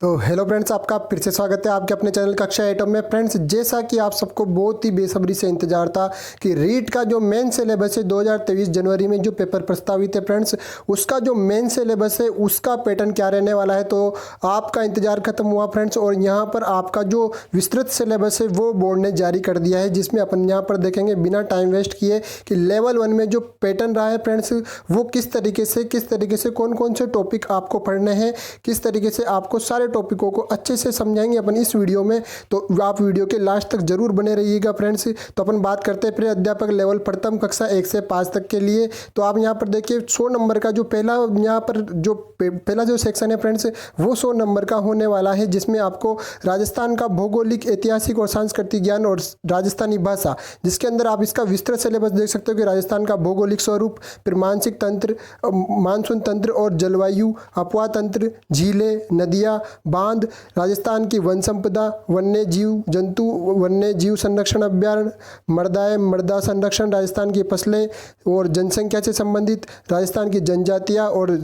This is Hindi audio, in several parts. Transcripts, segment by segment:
तो हेलो फ्रेंड्स, आपका फिर से स्वागत है आपके अपने चैनल कक्षा एटम में। फ्रेंड्स, जैसा कि आप सबको बहुत ही बेसब्री से इंतजार था कि रीट का जो मेन सिलेबस है 2023 जनवरी में जो पेपर प्रस्तावित है फ्रेंड्स, उसका जो मेन सिलेबस है उसका पैटर्न क्या रहने वाला है। तो आपका इंतजार खत्म हुआ फ्रेंड्स, और यहाँ पर आपका जो विस्तृत सिलेबस है वो बोर्ड ने जारी कर दिया है, जिसमें अपन यहाँ पर देखेंगे बिना टाइम वेस्ट किए कि लेवल 1 में जो पैटर्न रहा है फ्रेंड्स, वो किस तरीके से कौन कौन से टॉपिक आपको पढ़ने हैं, किस तरीके से आपको सारे टॉपिकों को अच्छे से समझाएंगे अपन इस वीडियो में। तो आप वीडियो के लास्ट तक जरूर बने रहिएगा फ्रेंड्स। तो अपन बात करते हैं प्रिय अध्यापक लेवल प्रथम कक्षा 1 से 5 तक के लिए। तो आप यहाँ पर देखिए 100 नंबर का जो पहला जो सेक्शन है फ्रेंड्स, वो 100 नंबर का होने वाला है, जिसमें आपको राजस्थान का भौगोलिक, ऐतिहासिक और सांस्कृतिक ज्ञान और राजस्थानी भाषा, जिसके अंदर आप इसका विस्तृत सिलेबस देख सकते हो कि राजस्थान का भौगोलिक स्वरूप, फिर मानसिक तंत्र, मानसून तंत्र और जलवायु, अपवा तंत्र, झीलें, नदियाँ, बांध, राजस्थान की वन संपदा, वन्य जीव जंतु, वन्य जीव संरक्षण अभ्यारण्य, मृदा संरक्षण, राजस्थान की फसलें और जनसंख्या से संबंधित, राजस्थान की जनजातियाँ और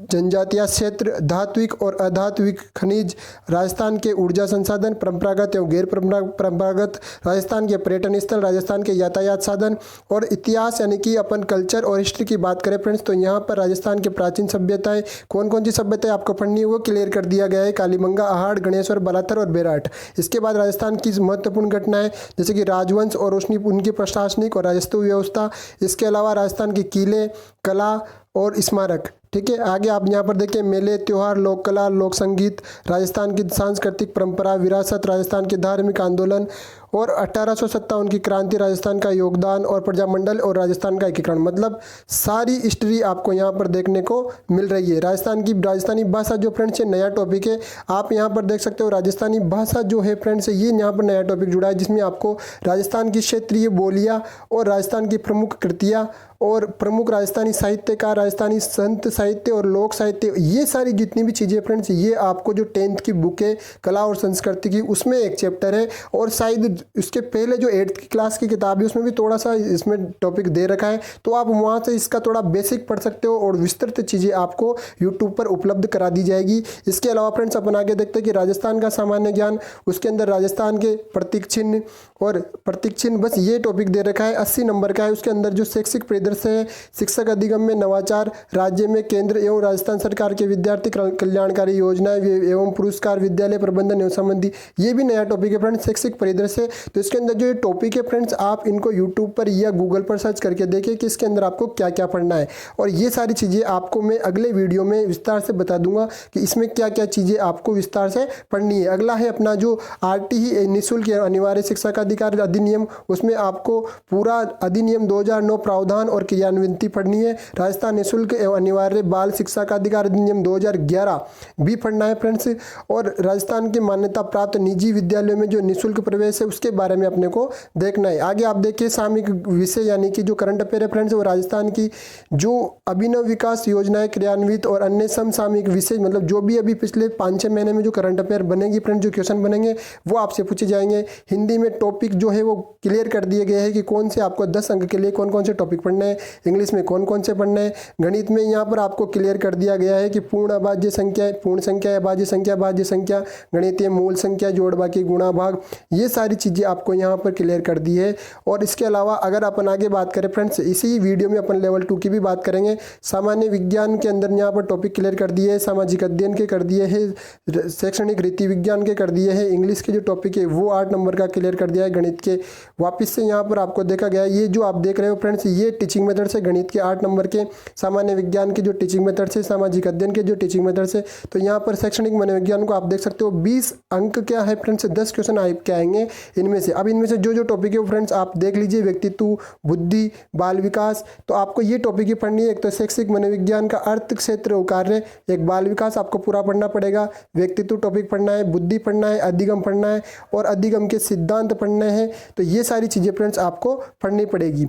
जनजातीय क्षेत्र, धात्विक और अधात्विक खनिज, राजस्थान के ऊर्जा संसाधन, परंपरागत एवं गैर परंपरागत, राजस्थान के पर्यटन स्थल, राजस्थान के यातायात साधन और इतिहास, यानी कि अपन कल्चर और हिस्ट्री की बात करें फ्रेंड्स, तो यहाँ पर राजस्थान के प्राचीन सभ्यताएं, कौन कौन सी सभ्यताएं आपको पढ़नी है वो क्लियर कर दिया गया है। कालीबंगा, अहाड़, गणेश्वर, बलाथर और बेराट। इसके बाद राजस्थान की महत्वपूर्ण घटनाएं जैसे कि राजवंश और उनकी प्रशासनिक और राजस्व व्यवस्था। इसके अलावा राजस्थान के किले, कला और स्मारक। ठीक है, आगे आप यहाँ पर देखिए मेले, त्योहार, लोक कला, लोक संगीत, राजस्थान की सांस्कृतिक परंपरा, विरासत, राजस्थान के धार्मिक आंदोलन और 1857 की क्रांति, राजस्थान का योगदान और प्रजामंडल और राजस्थान का एकीकरण। मतलब सारी हिस्ट्री आपको यहाँ पर देखने को मिल रही है। राजस्थानी भाषा जो फ्रेंड्स है नया टॉपिक है, आप यहाँ पर देख सकते हो। राजस्थानी भाषा जो है फ्रेंड्स, ये यहाँ पर नया टॉपिक जुड़ा है, जिसमें आपको राजस्थान की क्षेत्रीय बोलियाँ और राजस्थान की प्रमुख कृतियाँ और प्रमुख राजस्थानी साहित्यकार, राजस्थानी संत साहित्य और लोक साहित्य, ये सारी जितनी भी चीज़ें फ्रेंड्स, ये आपको जो 10th की बुक है कला और संस्कृति की, उसमें एक चैप्टर है। और शायद उसके पहले जो 8th की क्लास की किताब है उसमें भी थोड़ा सा इसमें टॉपिक दे रखा है, तो आप वहाँ से इसका थोड़ा बेसिक पढ़ सकते हो और विस्तृत चीज़ें आपको यूट्यूब पर उपलब्ध करा दी जाएगी। इसके अलावा फ्रेंड्स अपन आगे देखते हैं कि राजस्थान का सामान्य ज्ञान, उसके अंदर राजस्थान के प्रतीक चिन्ह और प्रतीक चिन्ह, बस ये टॉपिक दे रखा है, 80 नंबर का है। उसके अंदर जो शैक्षिक परिदृश्य है, शिक्षक अधिगम में नवाचार, राज्य में केंद्र एवं राजस्थान सरकार के विद्यार्थी कल्याणकारी योजनाएं एवं पुरस्कार, विद्यालय प्रबंधन एवं संबंधी, ये भी नया टॉपिक है फ्रेंड्स, शैक्षिक परिदृश्य। तो इसके अंदर जो ये टॉपिक है फ्रेंड्स, आप इनको यूट्यूब पर या गूगल पर सर्च करके देखिए कि इसके अंदर आपको क्या क्या पढ़ना है, और ये सारी चीज़ें आपको मैं अगले वीडियो में विस्तार से बता दूंगा कि इसमें क्या क्या चीज़ें आपको विस्तार से पढ़नी है। अगला है अपना जो RTE निःशुल्क अनिवार्य शिक्षा का अधिकार अधिनियम, उसमें आपको पूरा अधिनियम 2009 प्रावधान और क्रियान्विति पढ़नी है। राजस्थान निःशुल्क एवं अनिवार्य बाल शिक्षा का अधिकार अधिनियम 2011 भी पढ़ना है फ्रेंड्स। और राजस्थान के मान्यता प्राप्त निजी विद्यालयों में जो निःशुल्क प्रवेश है उसके बारे में अपने को देखना है। आगे आप देखिए सामयिक विषय, यानी कि जो करंट अफेयर है फ्रेंड्स, वो राजस्थान की जो अभिनव विकास योजनाएं क्रियान्वित और अन्य समसामयिक विषय, मतलब जो भी अभी पिछले 5-6 महीने में जो करंट अफेयर बनेगी फ्रेंड्स, जो क्वेश्चन बनेंगे वो आपसे पूछे जाएंगे। हिंदी में टॉपिक जो है वो क्लियर कर दिए गए हैं कि कौन से आपको 10 अंक के लिए कौन कौन से टॉपिक पढ़ने हैं, इंग्लिश में कौन कौन से पढ़ने हैं। गणित में यहाँ पर आपको क्लियर कर दिया गया है कि पूर्ण अभाज्य संख्या, पूर्ण संख्या, अभाज्य संख्या, भाज्य संख्या, गणितीय मूल संख्या, जोड़ बाकी, गुणा भाग, ये सारी चीज़ें आपको यहाँ पर क्लियर कर दी है। और इसके अलावा अगर अपन आगे बात करें फ्रेंड्स, इसी वीडियो में अपन लेवल 2 की भी बात करेंगे। सामान्य विज्ञान के अंदर यहाँ पर टॉपिक क्लियर कर दिए है, सामाजिक अध्ययन के कर दिए हैं, शैक्षणिक रीति विज्ञान के कर दिए हैं, इंग्लिश के जो टॉपिक है वो 8 नंबर का क्लियर कर दिया है, गणित के वापस से यहाँ पर आपको देखा गया है। ये जो आप देख रहे हो फ्रेंड्स, ये टीचिंग मेथड से गणित के 8 नंबर के, सामान्य विज्ञान के जो टीचिंग मेथड से, सामाजिक अध्ययन के जो टीचिंग मेथड से। तो यहाँ पर शैक्षणिक मनोविज्ञान को आप देख सकते हो 20 अंक क्या है फ्रेंड्स, 10 क्वेश्चन आपके आएंगे इनमें से। अब इनमें से जो टॉपिक है फ्रेंड्स आप देख लीजिए, व्यक्तित्व, बुद्धि, बाल विकास, तो आपको ये टॉपिक ही पढ़नी है। एक तो शैक्षिक मनोविज्ञान का अर्थ, क्षेत्र और कार्य, एक बाल विकास आपको पूरा पढ़ना पड़ेगा, व्यक्तित्व टॉपिक पढ़ना है, बुद्धि पढ़ना है, अधिगम पढ़ना है और अधिगम के सिद्धांत पढ़ने हैं। तो ये सारी चीज़ें फ्रेंड्स आपको पढ़नी पड़ेगी।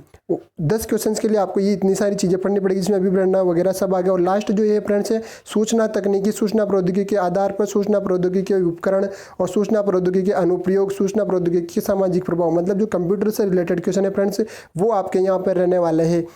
10 क्वेश्चन के लिए आपको ये इतनी सारी चीज़ें पढ़नी पड़ेगी, जिसमें अभिप्रेरणा वगैरह सब आ गया। और लास्ट जो ये फ्रेंड्स है सूचना तकनीकी, सूचना प्रौद्योगिकी के आधार पर सूचना प्रौद्योगिकी के उपकरण और सूचना प्रौद्योगिकी के अनुप्रयोग, सूचना प्रौद्योगिकी के सामाजिक प्रभाव, मतलब जो कंप्यूटर से रिलेटेड क्वेश्चन है फ्रेंड्स, वो आपके यहाँ पर रहने वाले हैं।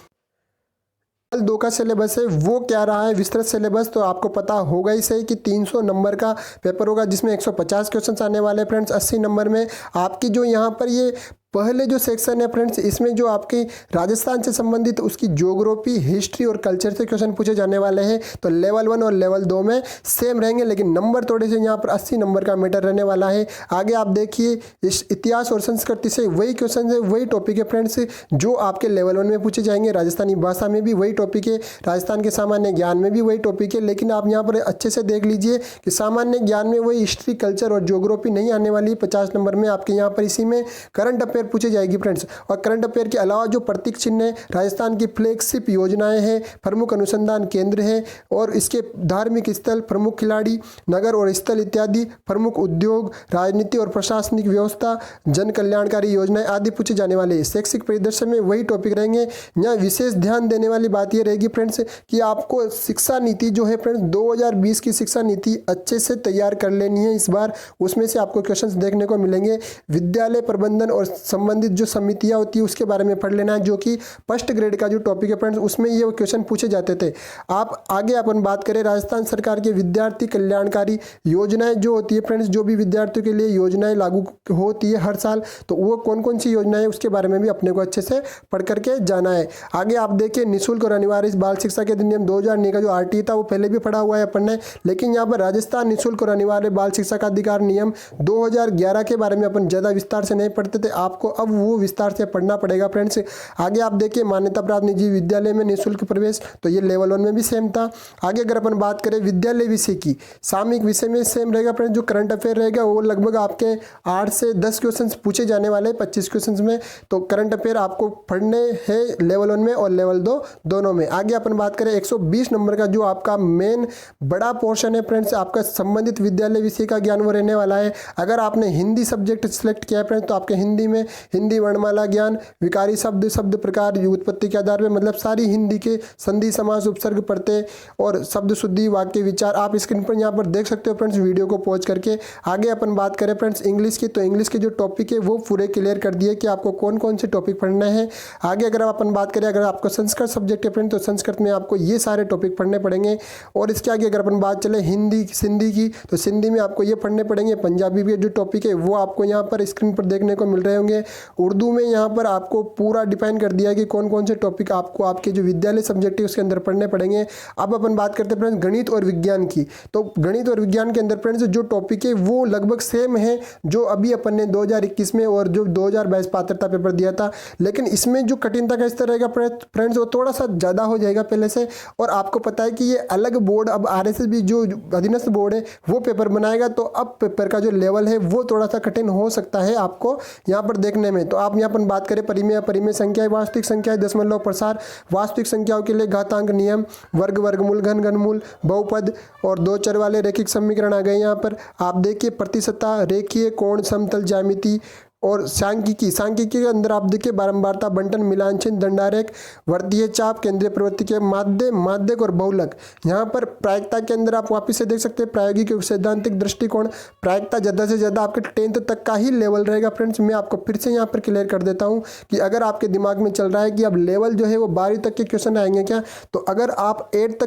2 का सिलेबस है वो क्या रहा है विस्तृत सिलेबस, तो आपको पता होगा ही सही कि 300 नंबर का पेपर होगा जिसमें 150 क्वेश्चंस आने वाले हैं फ्रेंड्स। 80 नंबर में आपकी जो यहाँ पर ये पहले जो सेक्शन है फ्रेंड्स, इसमें जो आपकी राजस्थान से संबंधित उसकी ज्योग्राफी, हिस्ट्री और कल्चर से क्वेश्चन पूछे जाने वाले हैं। तो लेवल 1 और लेवल 2 में सेम रहेंगे, लेकिन नंबर थोड़े से यहाँ पर 80 नंबर का मैटर रहने वाला है। आगे आप देखिए इस इतिहास और संस्कृति से वही क्वेश्चन है, वही टॉपिक है फ्रेंड्स जो आपके लेवल 1 में पूछे जाएंगे। राजस्थानी भाषा में भी वही टॉपिक है, राजस्थान के सामान्य ज्ञान में भी वही टॉपिक है। लेकिन आप यहाँ पर अच्छे से देख लीजिए कि सामान्य ज्ञान में वही हिस्ट्री, कल्चर और ज्योग्राफी नहीं आने वाली। 50 नंबर में आपके यहाँ पर इसी में करंट अफेयर पूछी जाएगी फ्रेंड्स। और करंट अफेयर के अलावा जो प्रतीक चिन्ह है, राजस्थान की फ्लैगशिप योजनाएं हैं, प्रमुख अनुसंधान केंद्र है और इसके धार्मिक स्थल, प्रमुख खिलाड़ी, नगर और स्थल इत्यादि, प्रमुख उद्योग, राजनीति और प्रशासनिक व्यवस्था, जन कल्याणकारी योजनाएं आदि पूछे जाने वाले हैं। शैक्षिक परिदर्शन में वही टॉपिक रहेंगे। यहाँ विशेष ध्यान देने वाली बात यह रहेगी फ्रेंड्स कि आपको शिक्षा नीति जो है फ्रेंड्स 2020 की शिक्षा नीति अच्छे से तैयार कर लेनी है इस बार। उसमें से आपको क्वेश्चंस देखने को मिलेंगे। विद्यालय प्रबंधन और संबंधित जो समितियां होती है उसके बारे में पढ़ लेना है, जो कि फर्स्ट ग्रेड का जो टॉपिक है फ्रेंड्स उसमें ये क्वेश्चन पूछे जाते थे। आप आगे अपन बात करें राजस्थान सरकार के विद्यार्थी कल्याणकारी योजनाएं जो होती है फ्रेंड्स, जो भी विद्यार्थियों के लिए योजनाएं लागू होती है हर साल, तो वो कौन कौन सी योजनाएं उसके बारे में भी अपने को अच्छे से पढ़ करके जाना है। आगे आप देखिए निःशुल्क और अनिवार्य बाल शिक्षा के अधिनियम 2009 का जो आरटीई था वो पहले भी पढ़ा हुआ है अपन ने, लेकिन यहाँ पर राजस्थान निःशुल्क और अनिवार्य बाल शिक्षा का अधिकार नियम 2011 के बारे में अपन ज़्यादा विस्तार से नहीं पढ़ते थे, आपको अब वो विस्तार से पढ़ना पड़ेगा फ्रेंड्स। आगे आप देखिए मान्यता प्राप्त निजी विद्यालय में निःशुल्क प्रवेश, तो ये लेवल 1 में भी सेम था। आगे अगर अपन बात करें विद्यालय विषय की, सामयिक विषय में सेम रहेगा फ्रेंड्स। जो करंट अफेयर रहेगा वो लगभग आपके 8 से 10 क्वेश्चन पूछे जाने वाले हैं 25 क्वेश्चन में। तो करंट अफेयर आपको पढ़ने हैं लेवल 1 में और लेवल 2 दोनों में। आगे अपन बात करें 120 नंबर का जो आपका मेन बड़ा पोर्शन है फ्रेंड्स, आपका संबंधित विद्यालय विषय का ज्ञान वो रहने वाला है। अगर आपने हिंदी सब्जेक्ट सिलेक्ट किया है फ्रेंड्स, तो आपके हिंदी में हिंदी वर्णमाला ज्ञान, विकारी शब्द, शब्द प्रकार, उत्पत्ति के आधार पर, मतलब सारी हिंदी के संधि, समास, उपसर्ग, प्रत्यय और शब्द शुद्धि, वाक्य विचार आप स्क्रीन पर यहाँ पर देख सकते हो फ्रेंड्स वीडियो को पॉज करके। आगे अपन बात करें फ्रेंड्स इंग्लिश की, तो इंग्लिश के जो टॉपिक है वो पूरे क्लियर कर दिए कि आपको कौन कौन से टॉपिक पढ़ना है। आगे अगर अपन बात करें, अगर आपको संस्कृत सब्जेक्ट है फ्रेंड, तो संस्कृत में आपको ये सारे टॉपिक पढ़ने पड़ेंगे। और इसके आगे अगर अपन बात चले हिंदी, सिंधी की, तो सिंधी में आपको ये पढ़ने पड़ेंगे। पंजाबी के जो टॉपिक है वो आपको यहाँ पर स्क्रीन पर देखने को मिल रहे होंगे। उर्दू में यहाँ पर आपको पूरा डिफाइन कर दिया कि कौन कौन से टॉपिक आपको आपके जो विद्यालय सब्जेक्ट है उसके अंदर पढ़ने पड़ेंगे। अब अपन बात करते हैं फ्रेंड्स गणित और विज्ञान की, तो गणित और विज्ञान के अंदर फ्रेंड्स जो टॉपिक है वो लगभग सेम है जो अभी अपन ने 2021 में और जो 2022 पात्रता पेपर दिया था, लेकिन इसमें जो कठिनता का स्तर रहेगा फ्रेंड्स वो थोड़ा सा ज़्यादा हो जाएगा पहले से। और आपको पता है कि ये अलग बोर्ड, अब RSS जो अधीनस्थ बोर्ड है वो पेपर बनाएगा, तो अब पेपर का जो लेवल है वो थोड़ा सा कठिन हो सकता है आपको यहाँ पर देखने में। तो आप यहाँ पर बात करें परिमेय, परिमेय संख्या, वास्तविक संख्या, दशमलव प्रसार, वास्तविक संख्याओं के लिए घातांक नियम, वर्ग, वर्गमूल, घन, घनमूल, बहुपद और दो चर वाले रैखिक समीकरण आ गए यहाँ पर। आप देखिए प्रतिशतता, रेखीय, कोण, समतल, ज्यामिति और सांख्यिकी, सांख्यिकी के अंदर आप देखिए बारंबारता, बंटन, मिलान चिन्ह, दंडारेख, वर्तीय चाप, केंद्रीय प्रवृत्ति के माध्य, माध्यक और बहुलक। यहाँ पर प्रायिकता के अंदर आप वापस से देख सकते हैं प्रायोगिक और सैद्धांतिक दृष्टिकोण। प्रायिकता ज़्यादा से ज़्यादा आपके 10th तक का ही लेवल रहेगा फ्रेंड्स। मैं आपको फिर से यहाँ पर क्लियर कर देता हूँ कि अगर आपके दिमाग में चल रहा है कि अब लेवल जो है वो 12वीं तक के क्वेश्चन आएंगे क्या, तो अगर आप 8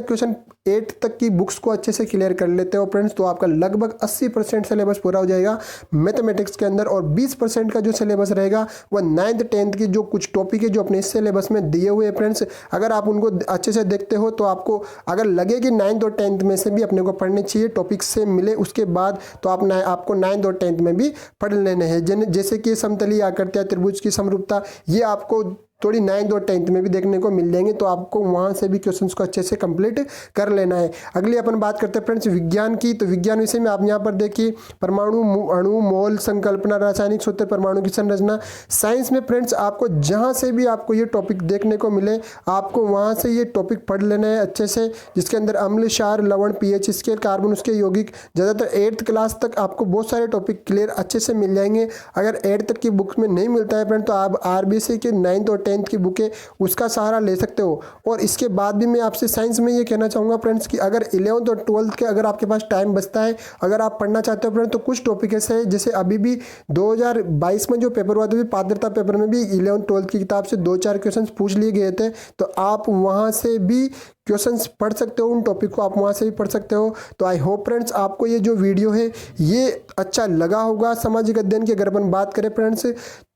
तक की बुक्स को अच्छे से क्लियर कर लेते हो फ्रेंड्स, तो आपका लगभग 80% सिलेबस पूरा हो जाएगा मैथमेटिक्स के अंदर। और 20% का जो सिलेबस रहेगा वह 9th 10th की जो कुछ टॉपिक है जो अपने इस सिलेबस में दिए हुए हैं फ्रेंड्स, अगर आप उनको अच्छे से देखते हो तो आपको अगर लगे कि 9th और 10th में से भी अपने को पढ़ने चाहिए, टॉपिक से मिले उसके बाद, तो आपको 9th और 10th में भी पढ़ लेने हैं। जैसे कि समतली आकृतियाँ, त्रिभुज की समरूपता, ये आपको थोड़ी 9th और 10th में भी देखने को मिल जाएंगे, तो आपको वहाँ से भी क्वेश्चंस को अच्छे से कंप्लीट कर लेना है। अगली अपन बात करते हैं फ्रेंड्स विज्ञान की, तो विज्ञान विषय में आप यहाँ पर देखिए परमाणु, अणु, मोल, संकल्पना, रासायनिक सूत्र, परमाणु की संरचना। साइंस में फ्रेंड्स आपको जहाँ से भी आपको ये टॉपिक देखने को मिले, आपको वहाँ से ये टॉपिक पढ़ लेना है अच्छे से, जिसके अंदर अम्ल, क्षार, लवण, pH स्केल, कार्बन, उसके यौगिक। ज़्यादातर 8th क्लास तक आपको बहुत सारे टॉपिक क्लियर अच्छे से मिल जाएंगे। अगर 8th तक की बुक्स में नहीं मिलता है फ्रेंड, तो आप RBC के 9th और 10th 9th की बुक है उसका सहारा ले सकते हो। और इसके बाद भी मैं आपसे साइंस में ये कहना चाहूँगा फ्रेंड्स कि अगर 11th और 12th के अगर आपके पास टाइम बचता है, अगर आप पढ़ना चाहते हो फ्रेंड, तो कुछ टॉपिक ऐसे हैं जैसे अभी भी 2022 में जो पेपर हुआ था, पात्रता पेपर में भी 11th 12th की किताब से 2-4 क्वेश्चंस पूछ लिए गए थे, तो आप वहाँ से भी क्वेश्चंस पढ़ सकते हो, उन टॉपिक को आप वहाँ से भी पढ़ सकते हो। तो आई होप फ्रेंड्स आपको ये जो वीडियो है ये अच्छा लगा होगा। सामाजिक अध्ययन की अगर अपन बात करें फ्रेंड्स,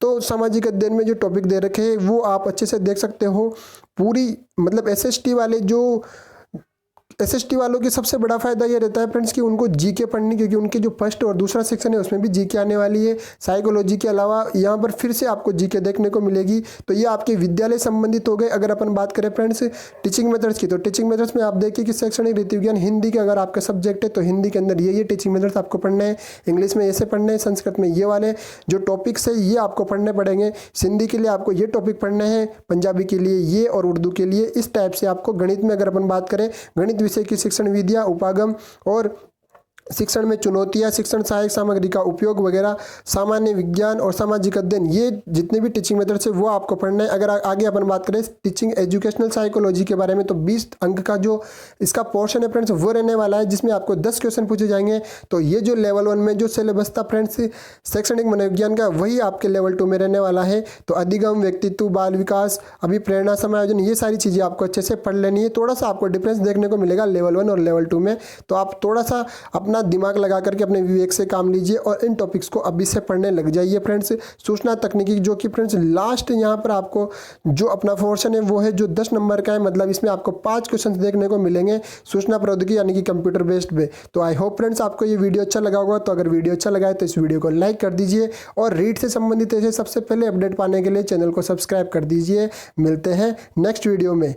तो सामाजिक अध्ययन में जो टॉपिक दे रखे हैं वो आप अच्छे से देख सकते हो। पूरी मतलब एसएसटी वालों की सबसे बड़ा फायदा ये रहता है फ्रेंड्स कि उनको जीके पढ़नी, क्योंकि उनके जो फर्स्ट और दूसरा सेक्शन है उसमें भी जीके आने वाली है। साइकोलॉजी के अलावा यहाँ पर फिर से आपको जीके देखने को मिलेगी। तो ये आपके विद्यालय संबंधित हो गए। अगर अपन बात करें फ्रेंड्स टीचिंग मेथड्स की, तो टीचिंग मेथड्स में आप देखिए कि शैक्षणिक रीति विज्ञान हिंदी के अगर आपका सब्जेक्ट है तो हिंदी के अंदर ये टीचिंग मेथड्स आपको पढ़ने हैं, इंग्लिश में ऐसे पढ़ने हैं, संस्कृत में ये वाले जो टॉपिक्स है ये आपको पढ़ने पड़ेंगे। सिंधी के लिए आपको ये टॉपिक पढ़ने हैं, पंजाबी के लिए ये और उर्दू के लिए इस टाइप से आपको। गणित में अगर अपन बात करें, गणित विषय की शिक्षण विधियां, उपागम और शिक्षण में चुनौतियां, शिक्षण सहायक सामग्री का उपयोग वगैरह, सामान्य विज्ञान और सामाजिक अध्ययन, ये जितने भी टीचिंग मेथड्स है वो आपको पढ़ना है। अगर आगे अपन बात करें टीचिंग एजुकेशनल साइकोलॉजी के बारे में, तो 20 अंक का जो इसका पोर्शन है फ्रेंड्स वो रहने वाला है, जिसमें आपको 10 क्वेश्चन पूछे जाएंगे। तो ये जो लेवल 1 में जो सिलेबस था फ्रेंड्स शैक्षणिक मनोविज्ञान का, वही आपके लेवल 2 में रहने वाला है। तो अधिगम, व्यक्तित्व, बाल विकास, अभिप्रेरणा, समायोजन, ये सारी चीज़ें आपको अच्छे से पढ़ लेनी है। थोड़ा सा आपको डिफरेंस देखने को मिलेगा लेवल 1 और लेवल 2 में, तो आप थोड़ा सा अपना दिमाग लगा करके अपने विवेक से काम लीजिए और इन टॉपिक्स को अभी से पढ़ने लग जाइए फ्रेंड्स। सूचना तकनीकी, जो कि फ्रेंड्स लास्ट यहाँ पर आपको जो अपना पोर्शन है वो है जो 10 नंबर का है, मतलब इसमें आपको 5 क्वेश्चन देखने को मिलेंगे सूचना प्रौद्योगिकी यानी कि कंप्यूटर बेस्ड पे। तो आई होप फ्रेंड्स आपको ये वीडियो अच्छा लगा होगा। तो अगर वीडियो अच्छा लगा है तो इस वीडियो को लाइक कर दीजिए और रीड से संबंधित ऐसे सबसे पहले अपडेट पाने के लिए चैनल को सब्सक्राइब कर दीजिए। मिलते हैं नेक्स्ट वीडियो में।